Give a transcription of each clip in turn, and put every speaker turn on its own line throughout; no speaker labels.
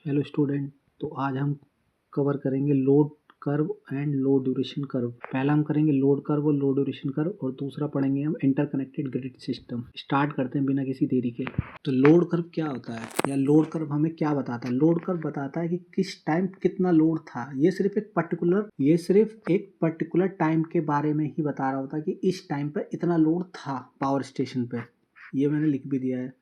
Hello student, तो आज हम कवर करेंगे load curve and low duration curve. पहला हम करेंगे लोड कर्व और लो ड्यूरेशन कर्व और दूसरा पढ़ेंगे हम इंटरकनेक्टेड ग्रिड सिस्टम। स्टार्ट करते हैं बिना किसी देरी के। तो लोड कर्व क्या होता है या लोड कर्व हमें क्या बताता है? लोड कर्व बताता है कि किस टाइम कितना लोड था। ये सिर्फ एक पर्टिकुलर टाइम के बारे में ही बता रहा होता है कि इस टाइम पर इतना लोड था पावर स्टेशन पे। ये मैंने लिख भी दिया है,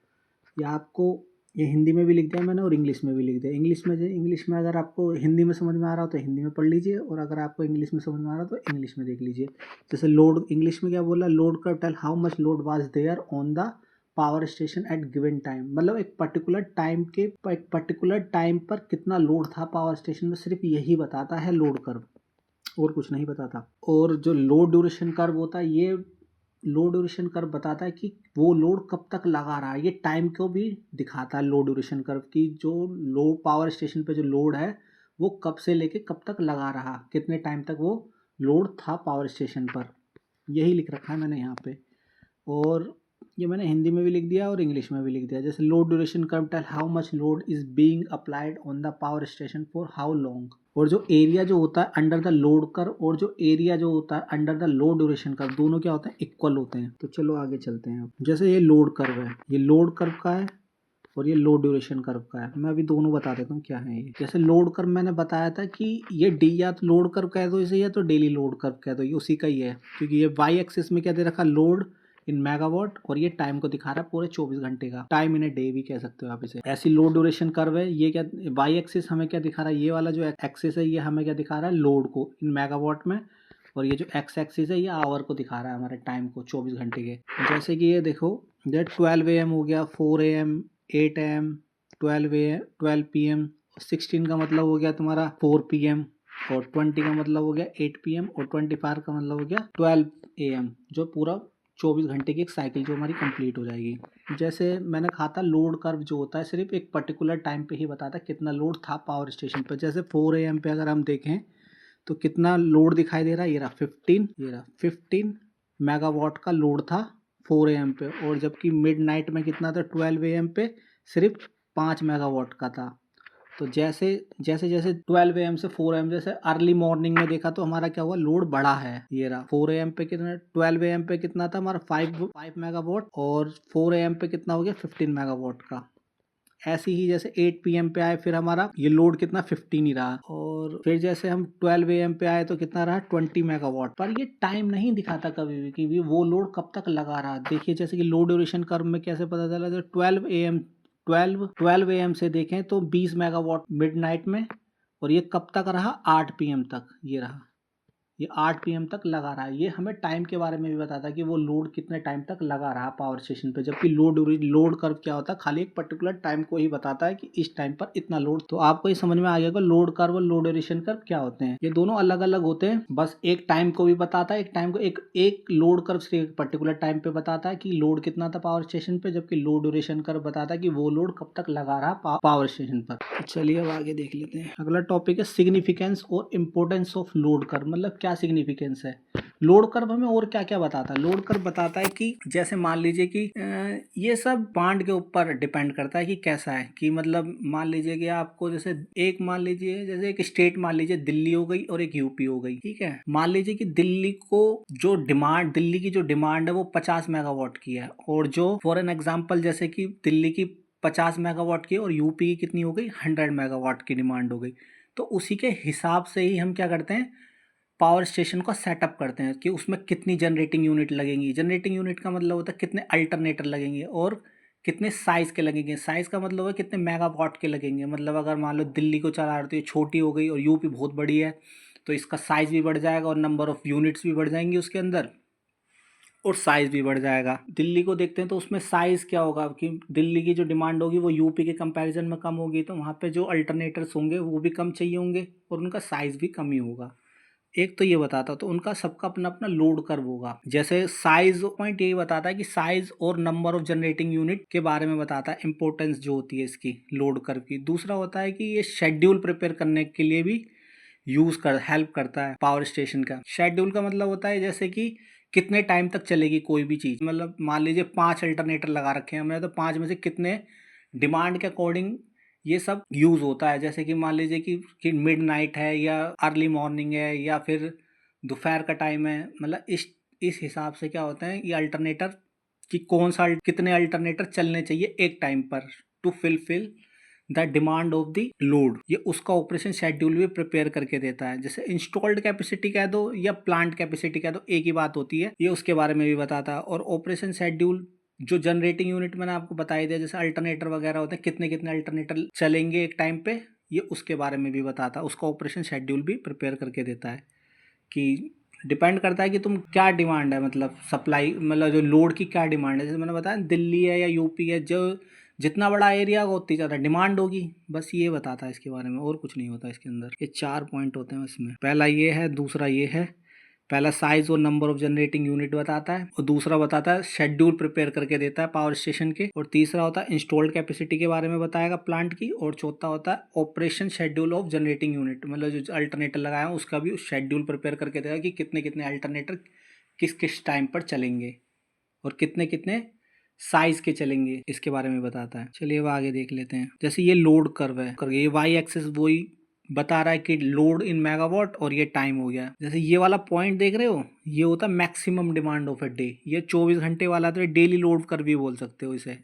या आपको ये हिंदी में भी लिख दिया मैंने और इंग्लिश में भी लिख दिया। इंग्लिश में अगर आपको हिंदी में समझ में आ रहा हो तो हिंदी में पढ़ लीजिए, और अगर आपको इंग्लिश में समझ में आ रहा हो तो इंग्लिश में देख लीजिए। जैसे लोड, इंग्लिश में क्या बोला, load curve tell how much load was there on the power station at given time. मतलब एक पर्टिकुलर टाइम पर कितना लोड था पावर स्टेशन में, सिर्फ यही बताता है लोड कर्व, और कुछ नहीं बताता। और जो लो ड्यूरेशन कर्व होता है, ये लो ड्यूरेशन कर्व बताता है कि वो लोड कब तक लगा रहा है। ये टाइम को भी दिखाता है लो ड्यूरेशन कर्व की, जो लो पावर स्टेशन पे जो लोड है वो कब से लेके कब तक लगा रहा, कितने टाइम तक वो लोड था पावर स्टेशन पर। यही लिख रखा है मैंने यहाँ पे, और ये मैंने हिंदी में भी लिख दिया और इंग्लिश में भी लिख दिया। जैसे load duration curve tell how much load is being applied on the power station for how long. और जो एरिया जो होता है अंडर द लोड कर्व और जो एरिया जो होता है under the low duration curve, दोनों क्या होते हैं, इक्वल होते हैं। तो चलो आगे चलते हैं। जैसे ये लोड कर्व है, ये लोड कर्व का है और ये लो ड्यूरेशन कर्व का है। मैं अभी दोनों बता देता हूँ क्या है ये। जैसे लोड कर्व मैंने बताया था कि ये डी, या तो लोड कर्व कह दो इसे, या तो डेली लोड कर्व कह दो, ये उसी का ही है। क्योंकि ये वाई एक्सिस में क्या दे रखा, लोड इन मेगावाट, और ये टाइम को दिखा रहा है पूरे 24 घंटे का, टाइम इन ए डे भी कह सकते हो आप इसे। ऐसी लो ड्यूरेशन कर्व है। ये क्या, वाई एक्सिस हमें क्या दिखा रहा है, ये वाला जो एक्सिस है ये हमें क्या दिखा रहा है, लोड को इन मेगावाट में, और ये जो एक्स एक्सिस है ये आवर को दिखा रहा है, हमारे टाइम को 24 घंटे के। जैसे कि ये देखो, ये 12 AM हो गया, 4 AM, 8 AM, 12 PM, 16 का मतलब हो गया तुम्हारा 4 PM, और 20 का मतलब हो गया 8 PM, और 25 का मतलब हो गया 12 AM, जो पूरा 24 घंटे की एक साइकिल जो हमारी कंप्लीट हो जाएगी। जैसे मैंने कहा था लोड कर्व जो होता है सिर्फ एक पर्टिकुलर टाइम पे ही बताता है कितना लोड था पावर स्टेशन पे। जैसे 4 AM पे अगर हम देखें तो कितना लोड दिखाई दे रहा है, ये रहा 15 मेगावाट का लोड था 4 AM पे, और जबकि मिड नाइट में कितना था 12 AM पे, सिर्फ 5 मेगावाट का था। तो जैसे जैसे जैसे 12 AM से 4 AM, जैसे अर्ली मॉर्निंग में देखा तो हमारा क्या हुआ, लोड बढ़ा है। ये रहा 4 AM पे कितना, 12 AM पे कितना था हमारा 5 मेगावाट, और 4 AM पे कितना हो गया 15 मेगावाट का। ऐसे ही जैसे 8 PM पे आए फिर हमारा ये लोड कितना 15 ही रहा, और फिर जैसे हम 12 AM पे आए तो कितना रहा 20 मेगावाट। पर ये टाइम नहीं दिखाता कभी भी कि वो लोड कब तक लगा रहा। देखिए जैसे कि लो ड्यूरेशन कर्व में कैसे पता चला, जो 12 AM से देखें तो 20 मेगावाट मिडनाइट में, और ये कब तक रहा 8 PM तक, ये रहा, ये 8 PM तक लगा रहा है। ये हमें टाइम के बारे में भी बताता है कि वो लोड कितने टाइम तक लगा रहा पावर स्टेशन पे। जबकि लोड कर्व क्या होता है, खाली एक पर्टिकुलर टाइम को ही बताता है कि इस टाइम पर इतना लोड। तो आपको ये समझ में आ गया कि लोड कर्व और लो ड्यूरेशन कर्व क्या होते हैं। ये दोनों अलग अलग होते हैं, बस एक टाइम को भी बताता है, एक टाइम को एक लोड कर्व सिर्फ एक पर्टिकुलर टाइम पे बताता है कि लोड कितना था पावर स्टेशन पे, जबकि लो ड्यूरेशन कर्व बताता है कि वो लोड कब तक लगा रहा पावर स्टेशन पर। तो चलिए अब आगे देख लेते हैं। अगला टॉपिक है सिग्निफिकेंस और इम्पोर्टेंस ऑफ लोड कर्व। मतलब क्या सिग्निफिकेंस है लोड कर्व, हमें और क्या क्या बताता है। लोड कर्व बताता है कि जैसे मान लीजिए कि ये सब बांड के ऊपर डिपेंड करता है कि कैसा है, कि मतलब मान लीजिए कि आपको जैसे एक मान लीजिए, जैसे एक स्टेट मान लीजिए दिल्ली हो गई और एक यूपी हो गई, ठीक है। मान लीजिए कि दिल्ली की जो डिमांड है वो 50 मेगावाट की है, और जो फॉर एन एग्जाम्पल जैसे कि दिल्ली की 50 मेगावाट की और यूपी की कितनी हो गई 100 मेगावाट की डिमांड हो गई। तो उसी के हिसाब से ही हम क्या करते हैं, पावर स्टेशन को सेटअप करते हैं कि उसमें कितनी जनरेटिंग यूनिट लगेंगी। जनरेटिंग यूनिट का मतलब होता है कितने अल्टरनेटर लगेंगे और कितने साइज के लगेंगे। साइज का मतलब है कितने मेगावाट के लगेंगे। मतलब अगर मान लो दिल्ली को चला रहे हो तो ये छोटी हो गई और यूपी बहुत बड़ी है, तो इसका साइज भी बढ़ जाएगा और नंबर ऑफ यूनिट्स भी बढ़ जाएंगी उसके अंदर, और साइज भी बढ़ जाएगा। दिल्ली को देखते हैं तो उसमें साइज क्या होगा कि दिल्ली की जो डिमांड होगी वो यूपी के कंपैरिजन में कम होगी, तो वहाँ पे जो अल्टरनेटर्स होंगे वो भी कम चाहिए होंगे और उनका साइज भी कम ही होगा। एक तो ये बताता, तो उनका सबका अपना अपना लोड कर्व होगा। जैसे साइज पॉइंट यही बताता है कि साइज और नंबर ऑफ जनरेटिंग यूनिट के बारे में बताता है, इंपॉर्टेंस जो होती है इसकी लोड कर्व की। दूसरा होता है कि ये शेड्यूल प्रिपेयर करने के लिए भी हेल्प करता है पावर स्टेशन का। शेड्यूल का मतलब होता है जैसे कि कितने टाइम तक चलेगी कोई भी चीज़। मतलब मान लीजिए 5 अल्टरनेटर लगा रखे हैं हमने, तो 5 में से कितने डिमांड के अकॉर्डिंग ये सब यूज़ होता है। जैसे कि मान लीजिए कि मिडनाइट है या अर्ली मॉर्निंग है या फिर दोपहर का टाइम है, मतलब इस हिसाब से क्या होता है ये अल्टरनेटर कि कौन सा कितने अल्टरनेटर चलने चाहिए एक टाइम पर to fulfil the demand of the load. ये उसका ऑपरेशन शेड्यूल भी प्रिपेयर करके देता है। जैसे इंस्टॉल्ड कैपेसिटी कह दो या प्लांट कैपेसिटी कह दो, एक ही बात होती है, ये उसके बारे में भी बताता है। और ऑपरेशन शेड्यूल जो जनरेटिंग यूनिट मैंने आपको बताई दिया, जैसे अल्टरनेटर वगैरह होते हैं, कितने कितने अल्टरनेटर चलेंगे एक टाइम पे, ये उसके बारे में भी बताता है। उसका ऑपरेशन शेड्यूल भी प्रिपेयर करके देता है कि डिपेंड करता है कि तुम क्या डिमांड है, मतलब सप्लाई, मतलब जो लोड की क्या डिमांड है। जैसे मैंने बताया दिल्ली है या यूपी है, जो जितना बड़ा एरिया होगा उतनी ज़्यादा डिमांड होगी। बस ये बताता है इसके बारे में, और कुछ नहीं होता इसके अंदर। ये 4 पॉइंट होते हैं इसमें। पहला ये है, दूसरा ये है। पहला साइज और नंबर ऑफ जनरेटिंग यूनिट बताता है, और दूसरा बताता है शेड्यूल प्रिपेयर करके देता है पावर स्टेशन के, और तीसरा होता है इंस्टॉल्ड कैपेसिटी के बारे में बताएगा प्लांट की, और चौथा होता है operation schedule of generating unit, मतलब जो अल्टरनेटर लगाया है उसका भी शेड्यूल प्रिपेयर करके देगा कि कितने कितने अल्टरनेटर किस किस टाइम पर चलेंगे और कितने कितने साइज के चलेंगे, इसके बारे में बताता है। चलिए अब आगे देख लेते हैं। जैसे ये लोड कर्व है, ये वाई एक्सिस वही बता रहा है कि लोड इन मेगावाट, और ये टाइम हो गया। जैसे ये वाला पॉइंट देख रहे हो, ये होता है maximum demand of a day. ये 24 घंटे वाला, तो डेली लोड कर्व भी बोल सकते हो इसे।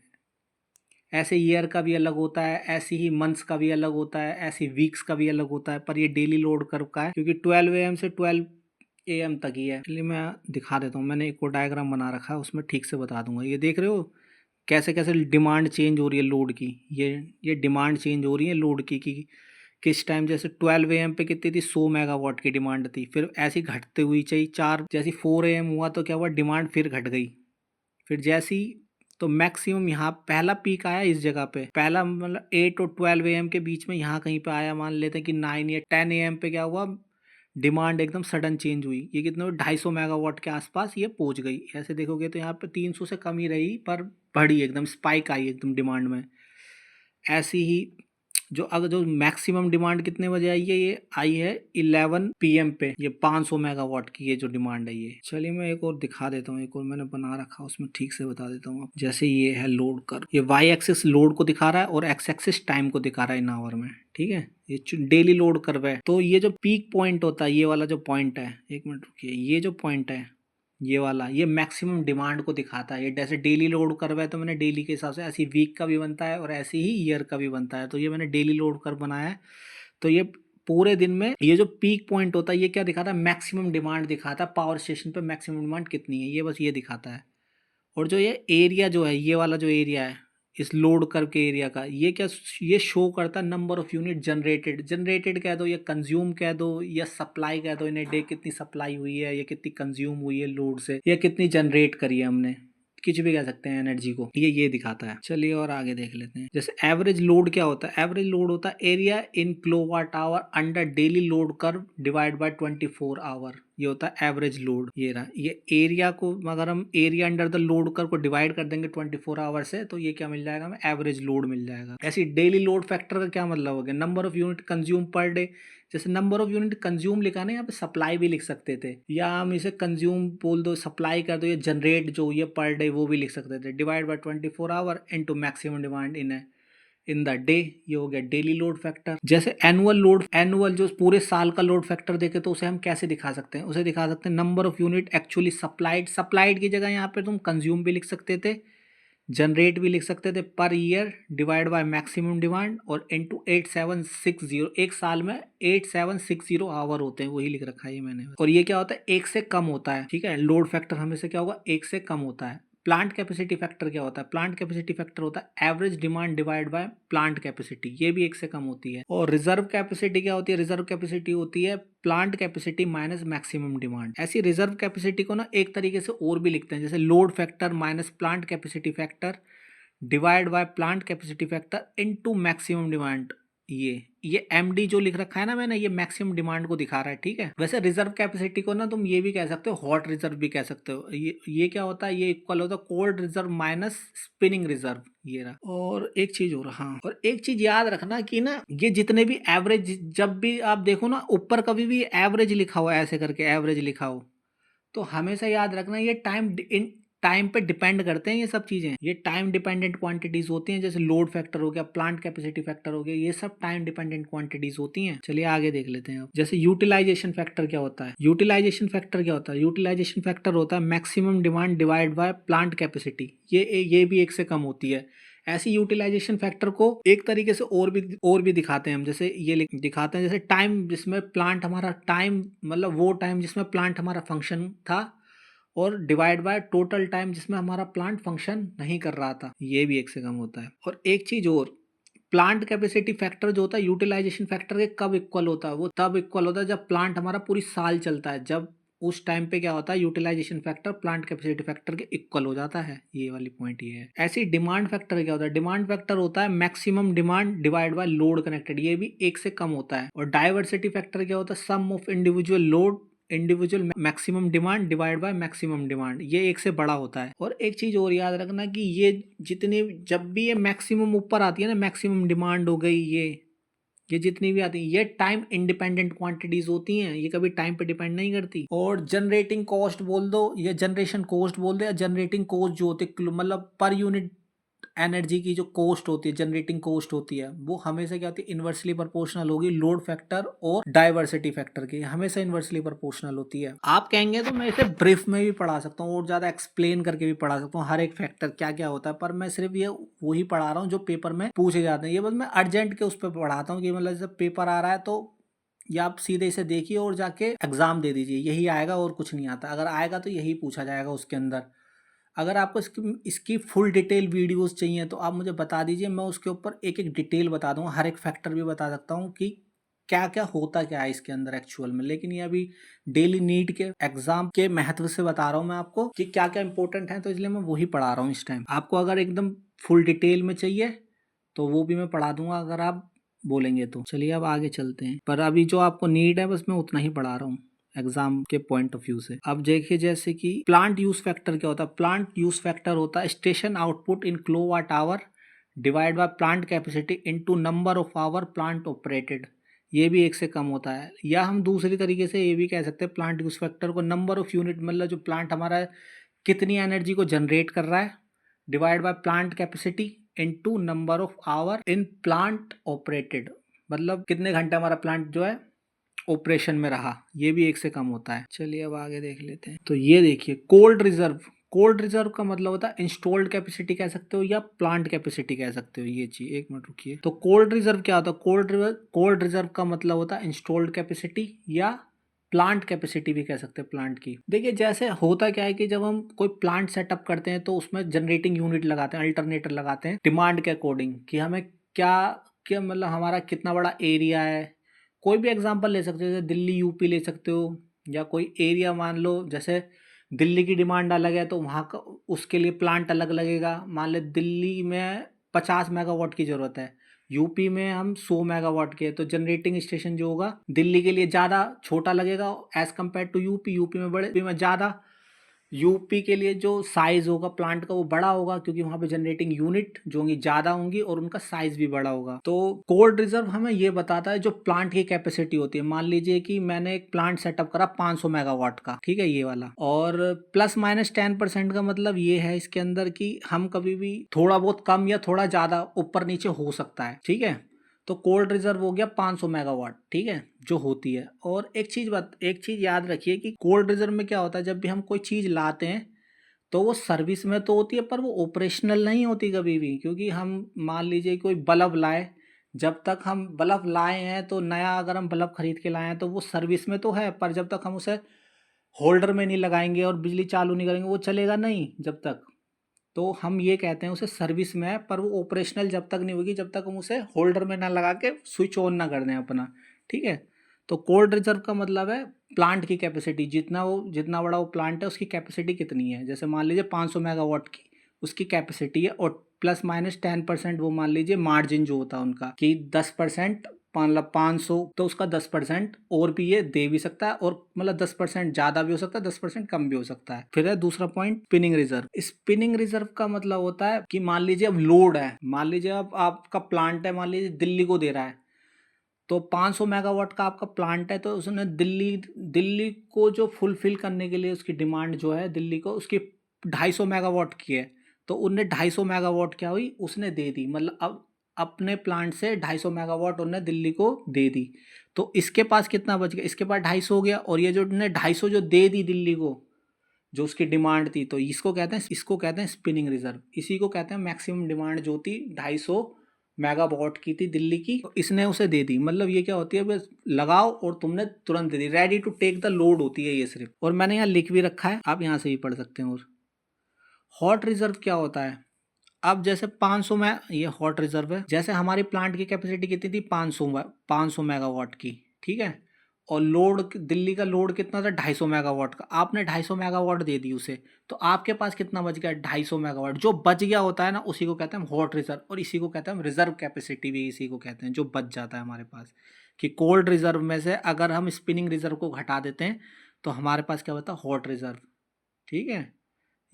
ऐसे ईयर का भी अलग होता है, ऐसे ही मंथ्स का भी अलग होता है, ऐसे वीक्स का भी अलग होता है, पर ये डेली लोड कर्व का है क्योंकि 12 AM से 12 AM तक ही है। चलिए मैं दिखा देता हूँ, मैंने एक और डायग्राम बना रखा है, उसमें ठीक से बता दूंगा। ये देख रहे हो कैसे कैसे डिमांड चेंज हो रही है लोड की। ये डिमांड चेंज हो रही है लोड की कि किस टाइम, जैसे 12 AM पे कितनी थी, 100 मेगावाट की डिमांड थी, फिर ऐसी घटते हुई चाहिए 4, जैसी 4 AM हुआ तो क्या हुआ, डिमांड फिर घट गई। फिर जैसी, तो मैक्सिमम यहाँ पहला पीक आया इस जगह पे, पहला मतलब 8 और 12 AM के बीच में यहाँ कहीं पे आया। मान लेते हैं कि 9 या 10 AM पे क्या हुआ, डिमांड एकदम सडन चेंज हुई। ये कितने 250 मेगावाट के आसपास ये पहुंच गई। ऐसे देखोगे तो यहाँ पे 300 से कम ही रही, पर बढ़ी एकदम, स्पाइक आई एकदम डिमांड में। ऐसी ही जो मैक्सिमम डिमांड कितने बजे आई है, ये आई है 11 PM पे, ये 500 मेगावाट की ये जो डिमांड है ये। चलिए मैं एक और दिखा देता हूँ, एक और मैंने बना रखा, उसमें ठीक से बता देता हूँ। जैसे ये है लोड कर्व, ये वाई एक्सिस लोड को दिखा रहा है और एक्स एक्सिस टाइम को दिखा रहा है इन आवर में, ठीक है। ये डेली लोड कर्व है, तो ये जो पीक पॉइंट होता है, ये वाला जो पॉइंट है, एक मिनट रुकिए, ये जो पॉइंट है ये वाला, ये मैक्सिमम डिमांड को दिखाता है। ये जैसे डेली लोड कर्व है तो मैंने डेली के हिसाब से, ऐसी वीक का भी बनता है और ऐसे ही ईयर का भी बनता है, तो ये मैंने डेली लोड कर्व बनाया है। तो ये पूरे दिन में ये जो पीक पॉइंट होता है ये क्या दिखाता है, मैक्सिमम डिमांड दिखाता है, पावर स्टेशन पे मैक्सिमम डिमांड कितनी है, ये बस ये दिखाता है। और जो ये एरिया जो है, ये वाला जो एरिया है इस लोड कर्व के एरिया का, ये क्या, ये शो करता है नंबर ऑफ यूनिट जनरेटेड कह दो या कंज्यूम कह दो या सप्लाई कह दो, इन डे कितनी सप्लाई हुई है या कितनी कंज्यूम हुई है लोड से, या कितनी जनरेट करी है हमने, कुछ भी कह सकते हैं एनर्जी को, ये दिखाता है। चलिए और आगे देख लेते हैं। जैसे एवरेज लोड क्या होता है, एवरेज लोड होता है area in kilowatt hour under daily load curve divide by 24 hour, ये होता है एवरेज लोड। ये रहा, ये एरिया को अगर हम area under the load curve को डिवाइड कर देंगे 24 आवर से, तो ये क्या मिल जाएगा हमें, एवरेज लोड मिल जाएगा। ऐसी डेली लोड फैक्टर का क्या मतलब हो गया, number of unit consume per day. जैसे नंबर ऑफ यूनिट कंज्यूम लिखा ना, यहाँ पे सप्लाई भी लिख सकते थे, या हम इसे कंज्यूम बोल दो, सप्लाई कर दो, या जनरेट जो ये पर डे वो भी लिख सकते थे, divide by 24 our into maximum demand in the day, ये हो गया डेली लोड फैक्टर। जैसे एनुअल लोड, एनुअल जो पूरे साल का लोड फैक्टर देखे तो उसे हम कैसे दिखा सकते हैं, उसे दिखा सकते हैं number of unit actually supplied की जगह यहाँ पे तुम कंज्यूम भी लिख सकते थे, जनरेट भी लिख सकते थे, per year divide by maximum demand और इनटू 8760, एक साल में 8760 आवर होते हैं, वही लिख रखा है ये मैंने। और ये क्या होता है, एक से कम होता है, ठीक है। लोड फैक्टर हमेशा क्या होगा, एक से कम होता है। प्लांट कैपेसिटी फैक्टर क्या होता है, प्लांट कैपेसिटी फैक्टर होता है average demand divide by plant capacity, ये भी एक से कम होती है। और रिजर्व कैपेसिटी क्या होती है, रिजर्व कैपेसिटी होती है plant capacity minus maximum demand. ऐसी रिजर्व कैपेसिटी को ना एक तरीके से और भी लिखते हैं, जैसे load factor minus plant capacity factor divide by plant capacity factor into maximum demand. ये MD जो लिख रखा है ना मैंने, ये मैक्सिमम डिमांड को दिखा रहा है, ठीक है। वैसे रिजर्व कैपेसिटी को ना तुम ये भी कह सकते हो, हॉट रिजर्व भी कह सकते हो। ये क्या होता है, ये इक्वल होता है cold reserve minus spinning reserve, ये रहा। और एक चीज हो रहा, हाँ, और एक चीज याद रखना कि ना ये जितने भी एवरेज, जब भी आप देखो ना ऊपर कभी भी एवरेज लिखा हो ऐसे करके, एवरेज लिखा हो, तो हमेशा याद रखना ये टाइम टाइम पे डिपेंड करते हैं ये सब चीजें, ये टाइम डिपेंडेंट क्वांटिटीज होती हैं। जैसे लोड फैक्टर हो गया, प्लांट कैपेसिटी फैक्टर हो गया, ये सब टाइम डिपेंडेंट क्वांटिटीज होती हैं। चलिए आगे देख लेते हैं अब। जैसे यूटिलाइजेशन फैक्टर क्या होता है? यूटिलाइजेशन फैक्टर क्या होता है? यूटिलाइजेशन फैक्टर होता है maximum demand divide by plant capacity. ये भी एक से कम होती है। ऐसी यूटिलाइजेशन फैक्टर को एक तरीके से और भी दिखाते हैं हम। जैसे ये दिखाते हैं, जैसे टाइम जिसमें प्लांट हमारा टाइम, मतलब वो टाइम जिसमें प्लांट हमारा फंक्शन था, और डिवाइड बाय टोटल टाइम जिसमें हमारा प्लांट फंक्शन नहीं कर रहा था, ये भी एक से कम होता है। और एक चीज और, प्लांट कैपेसिटी फैक्टर जो होता है यूटिलाइजेशन फैक्टर के कब इक्वल होता है? वो तब इक्वल होता है जब प्लांट हमारा पूरी साल चलता है। जब उस टाइम पे क्या होता है, utilization factor plant capacity factor के इक्वल हो जाता है। ये वाली पॉइंट ये है। ऐसी डिमांड फैक्टर क्या होता है? डिमांड फैक्टर होता है maximum demand divide by load connected, ये भी एक से कम होता है। और डाइवर्सिटी फैक्टर क्या होता है? Sum of individual load individual maximum demand divide by maximum demand, ये एक से बड़ा होता है। और एक चीज और याद रखना कि ये जितनी, जब भी ये मैक्सिमम ऊपर आती है ना, मैक्सिमम डिमांड हो गई, ये जितनी भी आती है, ये टाइम इंडिपेंडेंट क्वांटिटीज होती हैं, ये कभी टाइम पे डिपेंड नहीं करती। और जनरेटिंग कॉस्ट बोल दो या जनरेशन कॉस्ट बोल दो, या जनरेटिंग कॉस्ट जो होती है, मतलब पर यूनिट एनर्जी की जो कॉस्ट होती है, जनरेटिंग कॉस्ट होती है, वो हमेशा क्या होती है? इन्वर्सली प्रोपोर्शनल होगी लोड फैक्टर और डाइवर्सिटी फैक्टर की, हमेशा इन्वर्सली प्रोपोर्शनल होती है। आप कहेंगे तो मैं इसे ब्रीफ में भी पढ़ा सकता हूँ और ज्यादा एक्सप्लेन करके भी पढ़ा सकता हूँ हर एक फैक्टर क्या क्या होता है, पर मैं सिर्फ ये वही पढ़ा रहा हूँ जो पेपर में पूछे जाते हैं। ये बस मैं अर्जेंट के उस पर पढ़ाता हूँ कि मतलब जब पेपर आ रहा है तो या आप सीधे इसे देखिए और जाके एग्जाम दे दीजिए, यही आएगा और कुछ नहीं आता। अगर आएगा तो यही पूछा जाएगा उसके अंदर। अगर आपको इसकी फुल डिटेल वीडियोस चाहिए तो आप मुझे बता दीजिए, मैं उसके ऊपर एक एक डिटेल बता दूंगा, हर एक फैक्टर भी बता सकता हूँ कि क्या क्या होता क्या है इसके अंदर एक्चुअल में। लेकिन ये अभी डेली नीड के एग्जाम के महत्व से बता रहा हूँ मैं आपको कि क्या क्या इंपॉर्टेंट है, तो इसलिए मैं वही पढ़ा रहा हूँ इस टाइम। आपको अगर एकदम फुल डिटेल में चाहिए तो वो भी मैं पढ़ा दूंगा अगर आप बोलेंगे तो। चलिए अब आगे चलते हैं, पर अभी जो आपको नीड है बस मैं उतना ही पढ़ा रहा हूँ एग्जाम के पॉइंट ऑफ व्यू से। अब देखिए जैसे कि प्लांट यूज फैक्टर क्या होता है? प्लांट यूज फैक्टर होता है station output in kilowatt hour divide by plant capacity into number of hour plant operated, ये भी एक से कम होता है। या हम दूसरी तरीके से ये भी कह सकते हैं प्लांट यूज फैक्टर को नंबर ऑफ यूनिट, मतलब जो प्लांट हमारा कितनी एनर्जी को जनरेट कर रहा है, divide by plant capacity into number of hour in plant operated, मतलब कितने घंटे हमारा प्लांट जो है ऑपरेशन में रहा, ये भी एक से कम होता है। चलिए अब आगे देख लेते हैं। तो ये देखिए कोल्ड रिजर्व, कोल्ड रिजर्व का मतलब होता है इंस्टॉल्ड कैपेसिटी कह सकते हो या प्लांट कैपेसिटी कह सकते हो। ये चीज एक मिनट रुकिए। तो कोल्ड रिजर्व क्या होता है? कोल्ड रिजर्व का मतलब होता है इंस्टॉल्ड कैपेसिटी या प्लांट कैपेसिटी भी कह सकते हैं प्लांट की। देखिए जैसे होता क्या है कि जब हम कोई प्लांट सेटअप करते हैं तो उसमें जनरेटिंग यूनिट लगाते हैं, अल्टरनेटर लगाते हैं डिमांड के अकॉर्डिंग कि हमें क्या क्या, मतलब हमारा कितना बड़ा एरिया है। कोई भी एग्जांपल ले सकते हो, जैसे दिल्ली यूपी ले सकते हो, या कोई एरिया मान लो, जैसे दिल्ली की डिमांड अलग है तो वहाँ का उसके लिए प्लांट अलग लगेगा। मान ले दिल्ली में 50 मेगावाट की ज़रूरत है, यूपी में हम 100 मेगावाट के, तो जनरेटिंग स्टेशन जो होगा दिल्ली के लिए ज़्यादा छोटा लगेगा as compared to UP, UP में बड़े, यूपी में ज़्यादा, यूपी के लिए जो साइज होगा प्लांट का वो बड़ा होगा क्योंकि वहां पे जनरेटिंग यूनिट जो होंगी ज्यादा होंगी और उनका साइज भी बड़ा होगा। तो कोल्ड रिजर्व हमें ये बताता है जो प्लांट की कैपेसिटी होती है। मान लीजिए कि मैंने एक प्लांट सेटअप करा 500 मेगावाट का, ठीक है ये वाला, और प्लस माइनस 10% का मतलब ये है इसके अंदर कि हम कभी भी थोड़ा बहुत कम या थोड़ा ज्यादा ऊपर नीचे हो सकता है, ठीक है। तो कोल्ड रिजर्व हो गया 500 मेगावाट, ठीक है, जो होती है। और एक चीज याद रखिए कि कोल्ड रिजर्व में क्या होता है, जब भी हम कोई चीज लाते हैं तो वो सर्विस में तो होती है पर वो ऑपरेशनल नहीं होती कभी भी। क्योंकि हम मान लीजिए कोई बल्ब लाए, जब तक हम बल्ब लाए हैं तो नया अगर हम बल्ब खरीद के लाए हैं तो वो सर्विस में तो है, पर जब तक हम उसे होल्डर में नहीं लगाएंगे और बिजली चालू नहीं करेंगे वो चलेगा नहीं जब तक। तो हम ये कहते हैं उसे सर्विस में है, पर वो ऑपरेशनल जब तक नहीं होगी जब तक हम उसे होल्डर में ना लगा के स्विच ऑन ना कर दें अपना, ठीक है। तो कोल्ड रिजर्व का मतलब है प्लांट की कैपेसिटी, जितना बड़ा वो प्लांट है उसकी कैपेसिटी कितनी है। जैसे मान लीजिए 500 मेगावाट की उसकी कैपेसिटी है, और प्लस माइनस 10% वो मान लीजिए मार्जिन जो होता है उनका कि 10%, मतलब 500 तो उसका 10% और भी ये दे भी सकता है, और मतलब 10% ज्यादा भी हो सकता है 10% कम भी हो सकता है। फिर है दूसरा point spinning reserve. Spinning reserve का मतलब होता है कि मान लीजिए अब लोड है, मान लीजिए अब आपका प्लांट है, मान लीजिए दिल्ली को दे रहा है, तो 500 मेगावाट का आपका प्लांट है, तो उसने दिल्ली को जो फुलफिल करने के लिए उसकी डिमांड जो है दिल्ली को उसकी 250 मेगावाट की है, तो उनने 250 मेगावाट क्या हुई उसने दे दी, मतलब अब अपने प्लांट से 250 मेगावाट उनने दिल्ली को दे दी। तो इसके पास कितना बच गया, इसके पास 250 हो गया, और ये जो उनने 250 जो दे दी दिल्ली को, जो उसकी डिमांड थी, तो इसको कहते हैं स्पिनिंग रिजर्व। इसी को कहते हैं मैक्सिमम डिमांड जो थी 250 मेगावाट की थी दिल्ली की, तो इसने उसे दे दी। मतलब ये क्या होती है, बस लगाओ और तुमने तुरंत दे दी, ready to take the load होती है ये सिर्फ। और मैंने यहाँ लिख भी रखा है, आप यहाँ से भी पढ़ सकते हैं। और हॉट रिजर्व क्या होता है, अब जैसे 500 में ये हॉट रिजर्व है, जैसे हमारी प्लांट की कैपेसिटी कितनी थी 500 मेगावाट की, ठीक है, और लोड दिल्ली का लोड कितना था 250 मेगावाट का, आपने 250 मेगावाट दे दी उसे, तो आपके पास कितना बच गया 250 मेगावाट। जो बच गया होता है ना उसी को कहते हैं हॉट रिजर्व, और इसी को कहते हैं रिजर्व कैपेसिटी भी इसी को कहते हैं, जो बच जाता है हमारे पास। कि कोल्ड रिजर्व में से अगर हम स्पिनिंग रिजर्व को घटा देते हैं तो हमारे पास क्या होता है हॉट रिजर्व, ठीक है,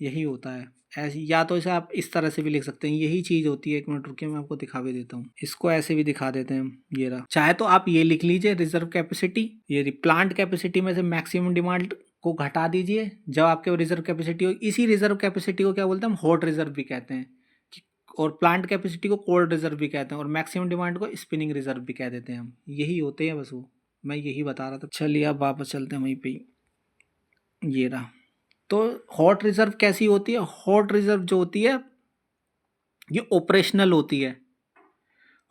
यही होता है। ऐसी या तो इसे आप इस तरह से भी लिख सकते हैं, यही चीज़ होती है। एक मिनट रुकिए मैं आपको दिखा भी देता हूँ, इसको ऐसे भी दिखा देते हैं हम, ये रहा। चाहे तो आप ये लिख लीजिए रिजर्व कैपेसिटी, ये प्लांट कैपेसिटी में से मैक्सिमम डिमांड को घटा दीजिए जब आपके रिजर्व कैपेसिटी हो, इसी रिजर्व कैपेसिटी को क्या बोलते हैं हम हॉट रिजर्व भी कहते हैं, और प्लांट कैपेसिटी को कोल्ड रिजर्व भी कहते हैं, और मैक्सिमम डिमांड को स्पिनिंग रिजर्व भी कह देते हैं हम। यही होते हैं बस, वो मैं यही बता रहा था। चलिए अब वापस चलते हैं वहीं पे, ये रहा। तो हॉट रिजर्व कैसी होती है, हॉट रिजर्व जो होती है ये ऑपरेशनल होती है।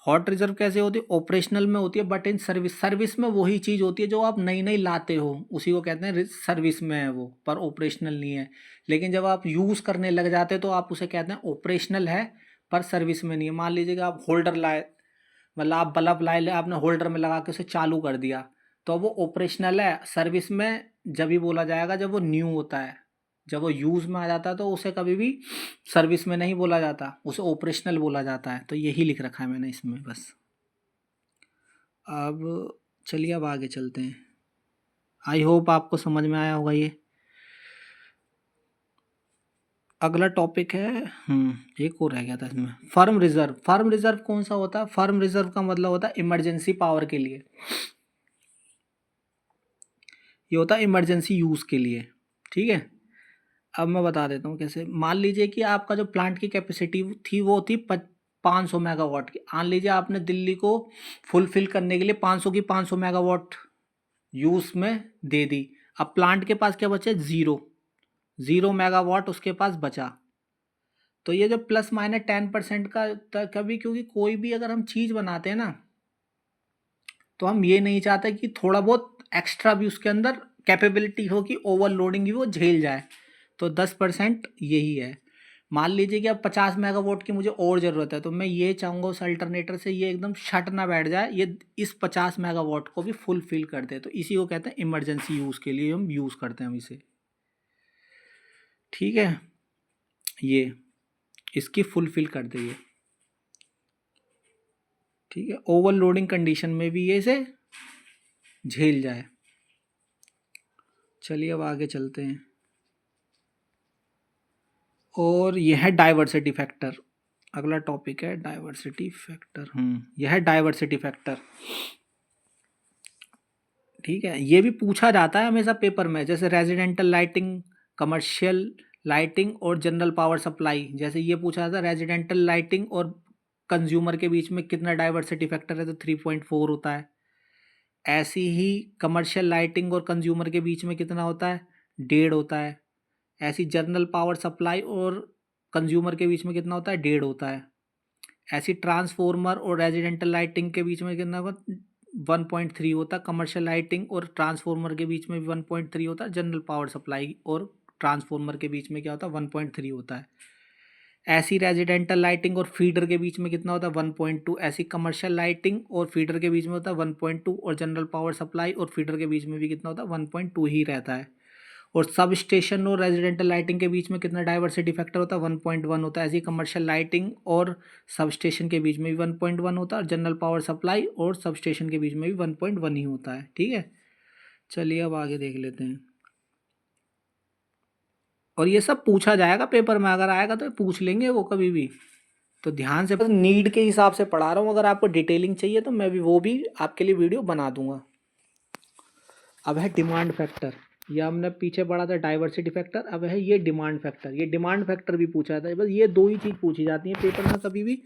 हॉट रिजर्व कैसे होती है, ऑपरेशनल में होती है, बट इन सर्विस में वही चीज़ होती है जो आप नई नई लाते हो, उसी को कहते हैं सर्विस में है वो, पर ऑपरेशनल नहीं है। लेकिन जब आप यूज़ करने लग जाते हो तो आप उसे कहते हैं ऑपरेशनल है पर सर्विस में नहीं है। मान लीजिए कि आप होल्डर लाए, मतलब आप बल्ब लाए, आपने होल्डर में लगा के उसे चालू कर दिया, तो वो ऑपरेशनल है। सर्विस में जब भी बोला जाएगा जब वो न्यू होता है, जब वो यूज़ में आ जाता है तो उसे कभी भी सर्विस में नहीं बोला जाता, उसे ऑपरेशनल बोला जाता है। तो यही लिख रखा है मैंने इसमें बस। अब चलिए अब आगे चलते हैं, आई होप आपको समझ में आया होगा ये। अगला टॉपिक है, एक और रह गया था इसमें, फर्म रिजर्व। फर्म रिजर्व कौन सा होता है, फर्म रिजर्व का मतलब होता है इमरजेंसी पावर के लिए, ये होता है इमरजेंसी यूज़ के लिए, ठीक है। अब मैं बता देता हूँ कैसे। मान लीजिए कि आपका जो प्लांट की कैपेसिटी थी वो थी 500 मेगावाट की। मान लीजिए आपने दिल्ली को फुलफिल करने के लिए 500 मेगावाट यूज़ में दे दी। अब प्लांट के पास क्या बचे, ज़ीरो मेगावाट उसके पास बचा। तो ये जो प्लस माइनस 10% का कभी, क्योंकि कोई भी अगर हम चीज़ बनाते हैं ना तो हम ये नहीं चाहते कि थोड़ा बहुत एक्स्ट्रा भी उसके अंदर कैपेबिलिटी हो कि ओवरलोडिंग भी वो झेल जाए, तो 10% यही है। मान लीजिए कि अब 50 मेगावाट की मुझे और ज़रूरत है, तो मैं ये चाहूँगा उस अल्टरनेटर से ये एकदम शट ना बैठ जाए, ये इस 50 मेगावाट को भी फुलफिल कर दे। तो इसी को कहते हैं इमरजेंसी यूज़ के लिए हम यूज़ करते हैं हम इसे, ठीक है, ये इसकी फुलफिल कर दे ये, ठीक है, ओवरलोडिंग कंडीशन में भी ये इसे झेल जाए। चलिए अब आगे चलते हैं, और यह है डाइवर्सिटी फैक्टर। अगला टॉपिक है डाइवर्सिटी फैक्टर, यह है डाइवर्सिटी फैक्टर, ठीक है। ये भी पूछा जाता है हमेशा पेपर में, जैसे रेजिडेंटल लाइटिंग, कमर्शियल लाइटिंग और जनरल पावर सप्लाई। जैसे ये पूछा जाता है रेजिडेंटल लाइटिंग और कंज्यूमर के बीच में कितना डाइवर्सिटी फैक्टर है, तो 3.4 होता है। ऐसी ही कमर्शियल लाइटिंग और कंज्यूमर के बीच में कितना होता है, 1.5 होता है। ऐसी जनरल पावर सप्लाई और कंज्यूमर के बीच में कितना होता है, 1.5 होता है। ऐसी ट्रांसफॉर्मर और रेजिडेंटल लाइटिंग के बीच में कितना होगा, 1.3 होता है। कमर्शियल लाइटिंग और ट्रांसफॉर्मर के बीच में भी 1.3 होता है। जनरल पावर सप्लाई और ट्रांसफॉर्मर के बीच में क्या होता है, 1.3 होता है। ऐसी रेजिडेंटल लाइटिंग और फीडर के बीच में कितना होता है, 1.2। ऐसी कमर्शियल लाइटिंग और फीडर के बीच में होता है 1.2, और जनरल पावर सप्लाई और फीडर के बीच में भी कितना होता है, 1.2 ही रहता है। और सब स्टेशन और रेजिडेंटल लाइटिंग के बीच में कितना डाइवर्सिटी फैक्टर होता है, 1.1 होता है। ऐसी कमर्शियल लाइटिंग और सब स्टेशन के बीच में भी 1.1 होता है, और जनरल पावर सप्लाई और सब स्टेशन के बीच में भी 1.1 ही होता है, ठीक है। चलिए अब आगे देख लेते हैं, और ये सब पूछा जाएगा पेपर में, अगर आएगा तो पूछ लेंगे वो कभी भी, तो ध्यान से, बस नीड के हिसाब से पढ़ा रहा हूँ। अगर आपको डिटेलिंग चाहिए तो मैं भी वो भी आपके लिए वीडियो बना दूंगा। अब है डिमांड फैक्टर। ये हमने पीछे पढ़ा था डाइवर्सिटी फैक्टर, अब है ये डिमांड फैक्टर। ये डिमांड फैक्टर भी पूछा था, बस ये दो ही चीज़ पूछी जाती है पेपर में कभी भी,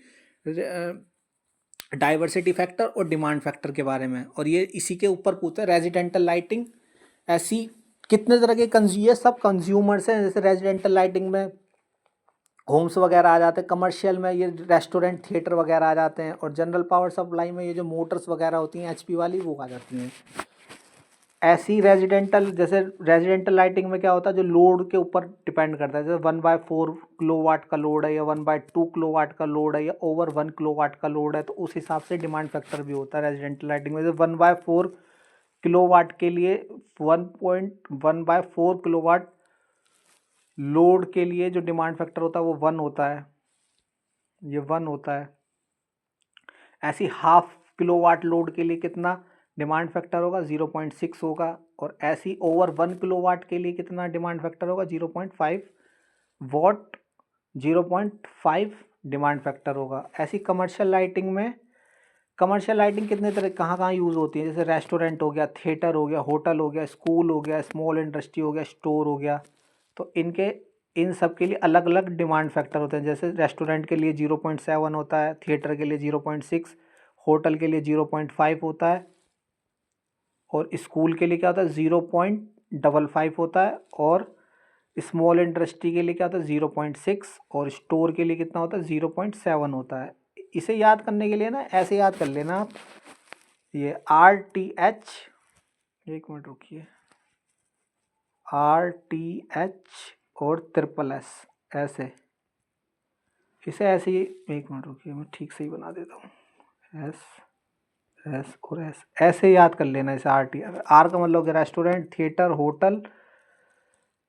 डाइवर्सिटी फैक्टर और डिमांड फैक्टर के बारे में। और ये इसी के ऊपर पूछता है रेजिडेंटल लाइटिंग। ऐसी कितने तरह के ये सब कंज्यूमर्स हैं, जैसे रेजिडेंटल लाइटिंग में होम्स वगैरह आ जाते हैं, कमर्शियल में ये रेस्टोरेंट थिएटर वगैरह आ जाते हैं, और जनरल पावर सप्लाई में ये जो मोटर्स वगैरह होती हैं एचपी वाली वो आ जाती हैं। ऐसी रेजिडेंटल, जैसे रेजिडेंटल लाइटिंग में क्या होता है, जो लोड के ऊपर डिपेंड करता है, जैसे 1/4 किलोवाट का लोड है या 1/2 किलोवाट का लोड है या ओवर 1 किलोवाट का लोड है, तो उस हिसाब से डिमांड फैक्टर भी होता है रेजिडेंटल लाइटिंग में। जैसे 1/4 किलोवाट के लिए 1.1/4 किलोवाट लोड के लिए जो डिमांड फैक्टर होता है वो 1 होता है, ये 1 होता है। ऐसी हाफ किलोवाट लोड के लिए कितना डिमांड फैक्टर होगा, 0.6 होगा। और ऐसी ओवर 1 किलोवाट के लिए कितना डिमांड फैक्टर होगा, 0.5 वॉट, 0.5 डिमांड फैक्टर होगा। ऐसी कमर्शियल लाइटिंग में, कमर्शियल लाइटिंग कितने तरह कहाँ कहाँ यूज़ होती है, जैसे रेस्टोरेंट हो गया, थिएटर हो गया, होटल हो गया, स्कूल हो गया, स्मॉल इंडस्ट्री हो गया, स्टोर हो गया, तो इन सब के लिए अलग अलग डिमांड फैक्टर होते हैं। जैसे रेस्टोरेंट के लिए 0.7 होता है, थिएटर के लिए 0.6, होटल के लिए 0.5 होता है, और स्कूल के लिए क्या होता है 0.55 होता है, और स्मॉल इंडस्ट्री के लिए क्या होता है 0.6, और स्टोर के लिए कितना होता है 0.7 होता है। इसे याद करने के लिए ना ऐसे याद कर लेना आप, ये RTH, एक मिनट रुकिए, RTH और SSS, ऐसे इसे ऐसे ही, एक मिनट रुकिए मैं ठीक से ही बना देता हूँ, एस और एस, ऐसे याद कर लेना इसे। आर का मतलब कि restaurant, theatre, hotel,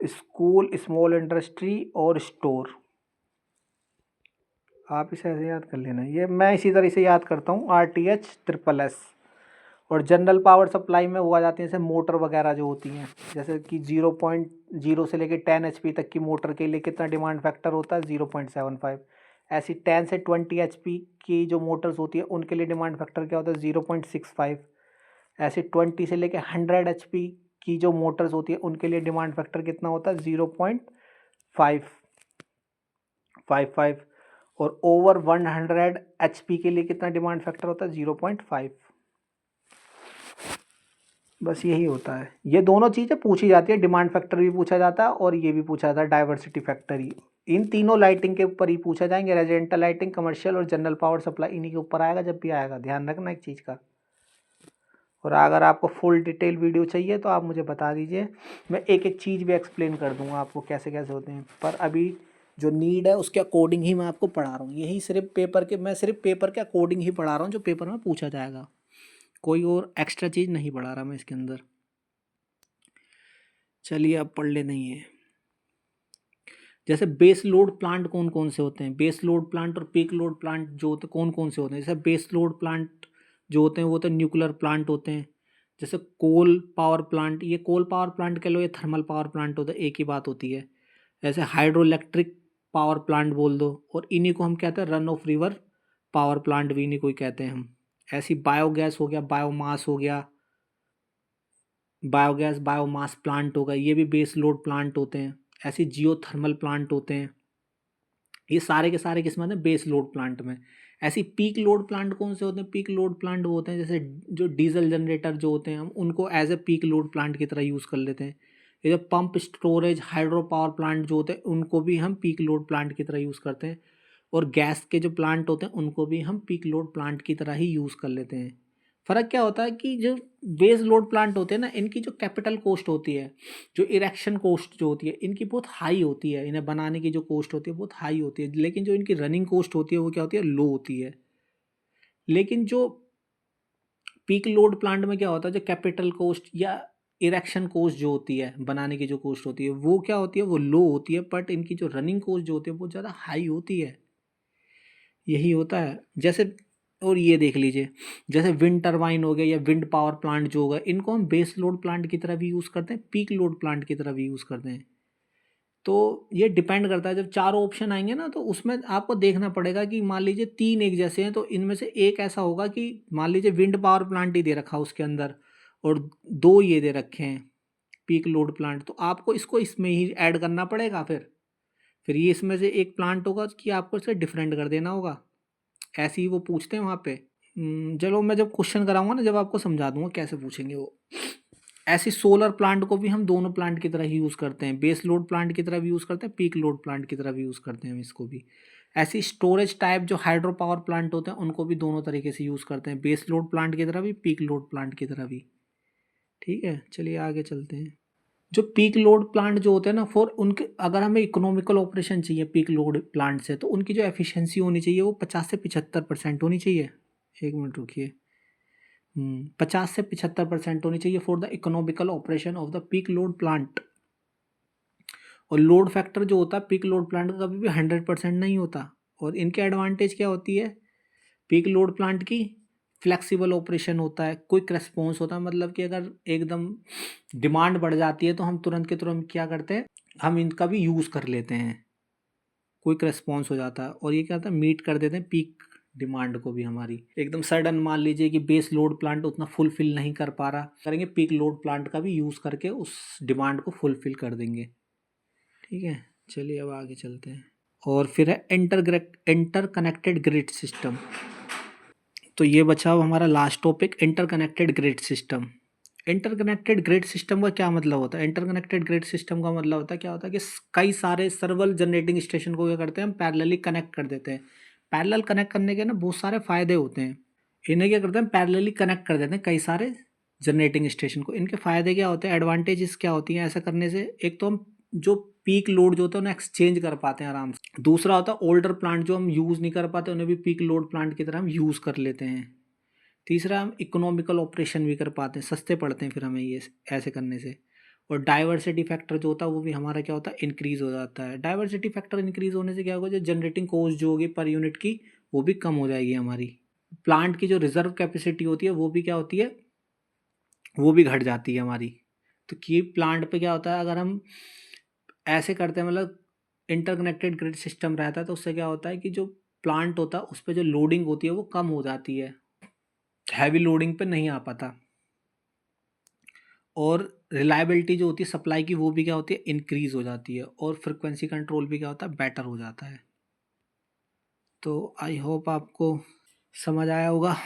school, small industry और स्टोर, आप इसे ऐसे याद कर लेना। ये मैं इसी तरह से याद करता हूँ, RTH, SSS। और जनरल पावर सप्लाई में वो आ जाती है जैसे मोटर वगैरह जो होती हैं, जैसे कि 0.0 से लेकर 10 HP तक की मोटर के लिए कितना डिमांड फैक्टर होता है 0.75। ऐसी 10 से 20 HP की जो मोटर्स होती है उनके लिए डिमांड फैक्टर क्या होता है 0.65। ऐसे 20 से लेकर 100 HP की जो मोटर्स होती है उनके लिए डिमांड फैक्टर कितना होता है 0.555। और ओवर 100 HP के लिए कितना डिमांड फैक्टर होता है 0.5। बस यही होता है, ये दोनों चीज़ें पूछी जाती है, डिमांड फैक्टर भी पूछा जाता है और ये भी पूछा जाता है डाइवर्सिटी फैक्टर ही। इन तीनों लाइटिंग के ऊपर ही पूछा जाएंगे, रेजिडेंटल लाइटिंग, कमर्शियल और जनरल पावर सप्लाई, इन्हीं के ऊपर आएगा जब भी आएगा, ध्यान रखना एक चीज़ का। और अगर आपको फुल डिटेल वीडियो चाहिए तो आप मुझे बता दीजिए, मैं एक एक चीज़ भी एक्सप्लेन कर दूंगा आपको कैसे कैसे होते हैं, पर अभी जो नीड है उसके अकॉर्डिंग ही मैं आपको पढ़ा रहा हूँ। यही सिर्फ पेपर के, मैं सिर्फ पेपर के अकॉर्डिंग ही पढ़ा रहा हूँ जो पेपर में पूछा जाएगा, कोई और एक्स्ट्रा चीज़ नहीं पढ़ा रहा मैं इसके अंदर। चलिए अब पढ़ ले नहीं है। जैसे बेस लोड प्लांट कौन कौन से होते हैं, बेस लोड प्लांट और पीक लोड प्लांट जो होते हैं कौन कौन से होते हैं। जैसे बेस लोड प्लांट जो होते हैं वो तो न्यूक्लियर प्लांट होते हैं, जैसे कोल पावर प्लांट, ये कोल पावर प्लांट कह लो, ये थर्मल पावर प्लांट होता है, एक ही बात होती है। ऐसे हाइड्रो इलेक्ट्रिक पावर प्लांट बोल दो, और इन्हीं को हम कहते हैं run of river power plant भी इन्हीं को ही कहते हैं हम। ऐसी बायोगैस हो गया, बायोमास हो गया, बायोगैस बायोमास प्लांट होगा, ये भी बेस लोड प्लांट होते हैं। ऐसे जियोथर्मल प्लांट होते हैं, ये सारे के सारे किस में आते हैं बेस लोड प्लांट में। ऐसी पीक लोड प्लांट कौन से होते हैं, पीक लोड प्लांट वो होते हैं जैसे जो डीजल जनरेटर जो होते हैं, हम उनको as a peak load plant की तरह यूज़ कर लेते हैं। ये जो pump storage hydro power plant जो होते हैं उनको भी हम पीक लोड प्लांट की तरह यूज़ करते हैं। और गैस के जो प्लांट होते हैं उनको भी हम पीक लोड प्लांट की तरह ही यूज़ कर लेते हैं। फ़र्क क्या होता है कि जो बेस लोड प्लांट होते हैं ना, इनकी जो कैपिटल कॉस्ट होती है, जो इरेक्शन कॉस्ट जो होती है इनकी बहुत हाई होती है, इन्हें बनाने की जो कॉस्ट होती है बहुत हाई होती है, लेकिन जो इनकी रनिंग कॉस्ट होती है वो क्या होती है, लो होती है। लेकिन जो पीक लोड प्लांट में क्या होता है, जो कैपिटल कॉस्ट या इरेक्शन कॉस्ट जो होती है, बनाने की जो कॉस्ट होती है वो क्या होती है, वो लो होती है, बट इनकी जो रनिंग कॉस्ट जो होती है बहुत ज़्यादा हाई होती है। यही होता है। जैसे और ये देख लीजिए, जैसे विंड टरबाइन हो गया या विंड पावर प्लांट जो होगा, इनको हम बेस लोड प्लांट की तरह भी यूज़ करते हैं, पीक लोड प्लांट की तरह भी यूज़ करते हैं। तो ये डिपेंड करता है, जब चारों ऑप्शन आएंगे ना तो उसमें आपको देखना पड़ेगा कि मान लीजिए तीन एक जैसे हैं तो इनमें से एक ऐसा होगा कि मान लीजिए विंड पावर प्लांट ही दे रखा है उसके अंदर, और दो ये दे रखे हैं पीक लोड प्लांट, तो आपको इसको इसमें ही ऐड करना पड़ेगा। फिर ये इसमें से एक प्लांट होगा कि आपको इसे डिफरेंट कर देना होगा। ऐसे ही वो पूछते हैं वहाँ पे। चलो मैं जब क्वेश्चन कराऊंगा ना, जब आपको समझा दूंगा कैसे पूछेंगे वो। ऐसे सोलर प्लांट को भी हम दोनों प्लांट की तरह ही यूज़ करते हैं, बेस लोड प्लांट की तरह भी यूज़ करते हैं, पीक लोड प्लांट की तरह भी यूज़ करते हैं हम इसको भी। ऐसी स्टोरेज टाइप जो हाइड्रो पावर प्लांट होते हैं उनको भी दोनों तरीके से यूज़ करते हैं, बेस लोड प्लांट की तरह भी, पीक लोड प्लांट की तरह भी। ठीक है, चलिए आगे चलते हैं। जो पीक लोड प्लांट जो होते हैं ना, फॉर उनके अगर हमें इकोनॉमिकल ऑपरेशन चाहिए पीक लोड प्लांट से, तो उनकी जो एफिशिएंसी होनी चाहिए वो 50 से 75% होनी चाहिए। एक मिनट रुकिए। 50 से 75% होनी चाहिए for the economical operation of the peak load plant. और लोड फैक्टर जो होता है पीक लोड प्लांट का कभी भी 100% नहीं होता। और इनके एडवांटेज क्या होती है पीक लोड प्लांट की? फ्लेक्सिबल ऑपरेशन होता है, क्विक रेस्पॉन्स होता है, मतलब कि अगर एकदम डिमांड बढ़ जाती है तो हम तुरंत के तुरंत क्या करते हैं, हम इनका भी यूज़ कर लेते हैं, क्विक रेस्पॉन्स हो जाता है। और ये क्या होता है, मीट कर देते हैं पीक डिमांड को भी हमारी। एकदम सडन मान लीजिए कि बेस लोड प्लांट उतना फुलफिल नहीं कर पा रहा, करेंगे पीक लोड प्लांट का भी यूज़ करके उस डिमांड को फुलफिल कर देंगे। ठीक है, चलिए अब आगे चलते हैं। और फिर है इंटर कनेक्टेड ग्रिड सिस्टम। तो ये बचा अब हमारा last topic, interconnected grid system. Interconnected grid system का क्या मतलब होता है? इंटरकनेक्टेड ग्रिड सिस्टम का मतलब होता है क्या होता है कि कई सारे सर्वल जनरेटिंग स्टेशन को क्या करते हैं हम पैरेलली कनेक्ट कर देते हैं। पैरेलल कनेक्ट करने के ना बहुत सारे फायदे होते हैं। इन्हें क्या करते हैं पैरेलली कनेक्ट कर देते हैं कई सारे जनरेटिंग स्टेशन को। इनके फायदे क्या होते हैं, एडवांटेजेस क्या होती हैं ऐसा करने से? एक तो हम जो पीक लोड जो होता है उन्हें एक्सचेंज कर पाते हैं आराम से। दूसरा होता है ओल्डर प्लांट जो हम यूज़ नहीं कर पाते उन्हें भी पीक लोड प्लांट की तरह हम यूज़ कर लेते हैं। तीसरा, हम इकोनॉमिकल ऑपरेशन भी कर पाते हैं, सस्ते पड़ते हैं फिर हमें ये ऐसे करने से। और डाइवर्सिटी फैक्टर जो होता है वो भी हमारा क्या होता है, इंक्रीज़ हो जाता है। डाइवर्सिटी फैक्टर इंक्रीज़ होने से क्या होगा, जो जनरेटिंग कॉस्ट जो होगी पर यूनिट की वो भी कम हो जाएगी हमारी। प्लांट की जो रिजर्व कैपेसिटी होती है वो भी क्या होती है, वो भी घट जाती है हमारी। तो की प्लांट पे क्या होता है, अगर हम ऐसे करते हैं मतलब इंटरकनेक्टेड ग्रिड सिस्टम रहता है तो उससे क्या होता है कि जो प्लांट होता है उस पर जो लोडिंग होती है वो कम हो जाती है, हैवी लोडिंग पे नहीं आ पाता। और रिलायबिलिटी जो होती है सप्लाई की वो भी क्या होती है, इंक्रीज़ हो जाती है। और फ्रिक्वेंसी कंट्रोल भी क्या होता है, बेटर हो जाता है। तो आई होप आपको समझ आया होगा।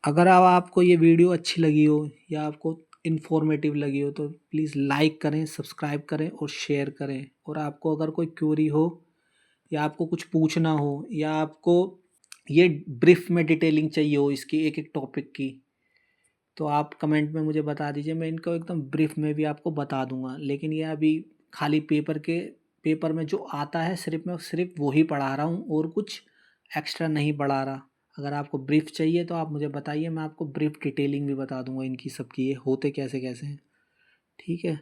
अगर अब आपको ये वीडियो अच्छी लगी हो या आपको इन्फॉर्मेटिव लगी हो तो प्लीज़ लाइक करें, सब्सक्राइब करें और शेयर करें। और आपको अगर कोई क्वेरी हो या आपको कुछ पूछना हो या आपको ये ब्रीफ में डिटेलिंग चाहिए हो इसकी एक एक टॉपिक की, तो आप कमेंट में मुझे बता दीजिए, मैं इनको एकदम ब्रीफ में भी आपको बता दूंगा। लेकिन ये अभी खाली पेपर में जो आता है सिर्फ मैं सिर्फ वो ही पढ़ा रहा हूँ और कुछ एक्स्ट्रा नहीं पढ़ा रहा। अगर आपको ब्रीफ चाहिए तो आप मुझे बताइए, मैं आपको ब्रीफ डिटेलिंग भी बता दूंगा इनकी सबकी, ये होते कैसे कैसे हैं। ठीक है।